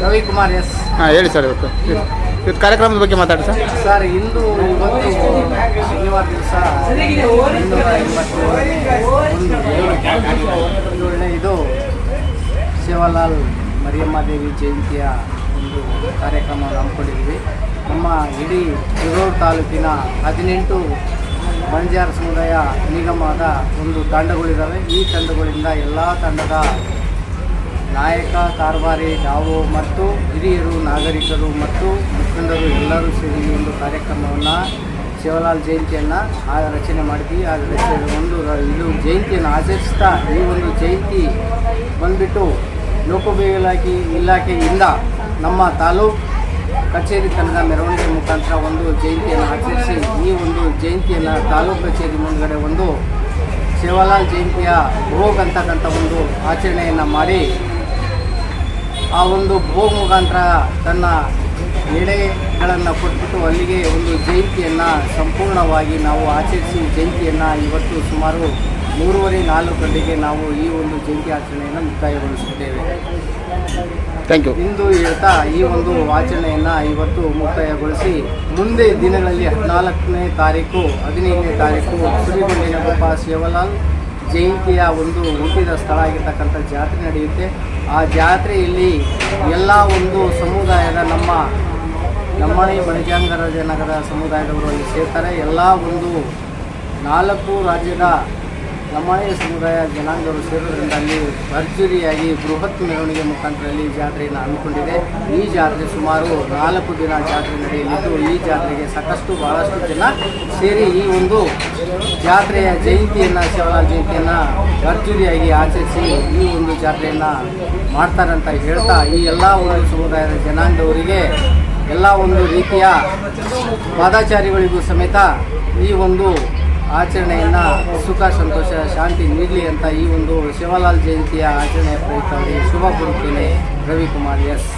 Ravikumar S. ಹಾಂ ಹೇಳಿ sir. ಇವತ್ತು ಕಾರ್ಯಕ್ರಮದ ಬಗ್ಗೆ ಮಾತಾಡಿ ಸರ್. ಸರ್, ಇವತ್ತು ಶನಿವಾರ ದಿವಸ 287ನೇ ಇದು ಸೇವಾಲಾಲ್ ಮರಿಯಮ್ಮ ದೇವಿ ಜಯಂತಿಯ ಒಂದು ಕಾರ್ಯಕ್ರಮವನ್ನು ಹಮ್ಮಿಕೊಂಡಿದ್ವಿ. ನಮ್ಮ ಇಡೀ ಶಿರೂರು ತಾಲೂಕಿನ 18 ಬಂಜಾರ ಸಮುದಾಯ ನಿಗಮದ ಒಂದು ತಂಡಗಳಿದ್ದಾವೆ. ಈ ತಂಡಗಳಿಂದ ಎಲ್ಲ ತಂಡದ ನಾಯಕ, ಕಾರ್ಬಾರಿ, ನಾವು ಮತ್ತು ಹಿರಿಯರು, ನಾಗರಿಕರು ಮತ್ತು ಮುಖಂಡರು ಎಲ್ಲರೂ ಸೇರಿ ಈ ಒಂದು ಕಾರ್ಯಕ್ರಮವನ್ನು ಸೇವಾಲಾಲ್ ಜಯಂತಿಯನ್ನು ರಚನೆ ಮಾಡಿದ್ವಿ. ಇದು ಜಯಂತಿಯನ್ನು ಆಚರಿಸ್ತಾ ಈ ಒಂದು ಜಯಂತಿ ಬಂದುಬಿಟ್ಟು ಲೋಕೋಪಯೋಗಿ ಇಲಾಖೆಯಿಂದ ನಮ್ಮ ತಾಲೂಕು ಕಚೇರಿ ತನಕ ಮೆರವಣಿಗೆ ಮುಖಾಂತರ ಒಂದು ಜಯಂತಿಯನ್ನು ಆಚರಿಸಿ ಈ ಒಂದು ಜಯಂತಿಯನ್ನು ತಾಲೂಕು ಕಚೇರಿ ಮುಂದುಗಡೆ ಒಂದು ಸೇವಾಲಾಲ್ ಜಯಂತಿಯ ಭೋಗ್ ಅಂತಕ್ಕಂಥ ಒಂದು ಆಚರಣೆಯನ್ನು ಮಾಡಿ ಆ ಒಂದು ಭೋಗ್ ಮುಖಾಂತರ ತನ್ನ ಎಡೆಗಳನ್ನು ಕೊಟ್ಬಿಟ್ಟು ಅಲ್ಲಿಗೆ ಒಂದು ಜಯಂತಿಯನ್ನು ಸಂಪೂರ್ಣವಾಗಿ ನಾವು ಆಚರಿಸಿ ಜಯಂತಿಯನ್ನು ಇವತ್ತು ಸುಮಾರು 3:30-4 ಗಂಟೆಗೆ ನಾವು ಈ ಒಂದು ಜಯಂತಿ ಆಚರಣೆಯನ್ನು ಮುಕ್ತಾಯಗೊಳಿಸುತ್ತೇವೆ. Thank you. ಇಂದು ಹೇಳ್ತಾ ಈ ಒಂದು ಆಚರಣೆಯನ್ನು ಇವತ್ತು ಮುಕ್ತಾಯಗೊಳಿಸಿ ಮುಂದೆ ದಿನಗಳಲ್ಲಿ 14ನೇ ತಾರೀಕು 15ನೇ ತಾರೀಕು ಸುರಿಗುಂಡಿನಕೊಪ್ಪ ಸೇವಾಲಾಲ್ ಜಯಂತಿಯ ಒಂದು ಹುಟ್ಟಿದ ಸ್ಥಳ ಆಗಿರ್ತಕ್ಕಂಥ ಜಾತ್ರೆ ನಡೆಯುತ್ತೆ. ಆ ಜಾತ್ರೆಯಲ್ಲಿ ಎಲ್ಲ ಒಂದು ಸಮುದಾಯದ ನಮ್ಮನೆ ಬಣಜಾಂಗರ ಸಮುದಾಯದವರು ಅಲ್ಲಿ ಸೇರ್ತಾರೆ. ಎಲ್ಲ ಒಂದು 4 ರಾಜ್ಯದ ನಮ್ಮನೆ ಸಮುದಾಯ ಜನಾಂಗವರು ಸೇರೋದ್ರಿಂದ ಅಲ್ಲಿ ಭರ್ಜರಿಯಾಗಿ ಬೃಹತ್ ಮೆರವಣಿಗೆ ಮುಖಾಂತರದಲ್ಲಿ ಜಾತ್ರೆಯನ್ನು ಹಮ್ಮಿಕೊಂಡಿದೆ. ಈ ಜಾತ್ರೆ ಸುಮಾರು 4 ದಿನ ಜಾತ್ರೆ ನಡೆಯಲಿದ್ದು ಈ ಜಾತ್ರೆಗೆ ಬಹಳಷ್ಟು ಜನ ಸೇರಿ ಈ ಒಂದು ಜಾತ್ರೆಯ ಜಯಂತಿಯನ್ನು ಸೇವಾಲಾಲ್ ಜಯಂತಿಯನ್ನು ಭರ್ಜರಿಯಾಗಿ ಆಚರಿಸಿ ಈ ಒಂದು ಜಾತ್ರೆಯನ್ನು ಮಾಡ್ತಾರಂತ ಹೇಳ್ತಾ ಈ ಎಲ್ಲ ಒಂದು ಸಮುದಾಯದ ಜನಾಂಗದವರಿಗೆ ಎಲ್ಲ ಒಂದು ರೀತಿಯ ಪಾದಾಚಾರಿಗಳಿಗೂ ಸಮೇತ ಈ ಒಂದು ಆಚರಣೆಯನ್ನು ಸುಖ, ಸಂತೋಷ, ಶಾಂತಿ ನೀಡಲಿ ಅಂತ ಈ ಒಂದು ಸೇವಾಲಾಲ್ ಜಯಂತಿಯ ಆಚರಣೆಯ ಪ್ರಯುಕ್ತವಾಗಿ ಶುಭ ಕೋರುತ್ತೇನೆ. ರವಿಕುಮಾರ್ ಎಸ್.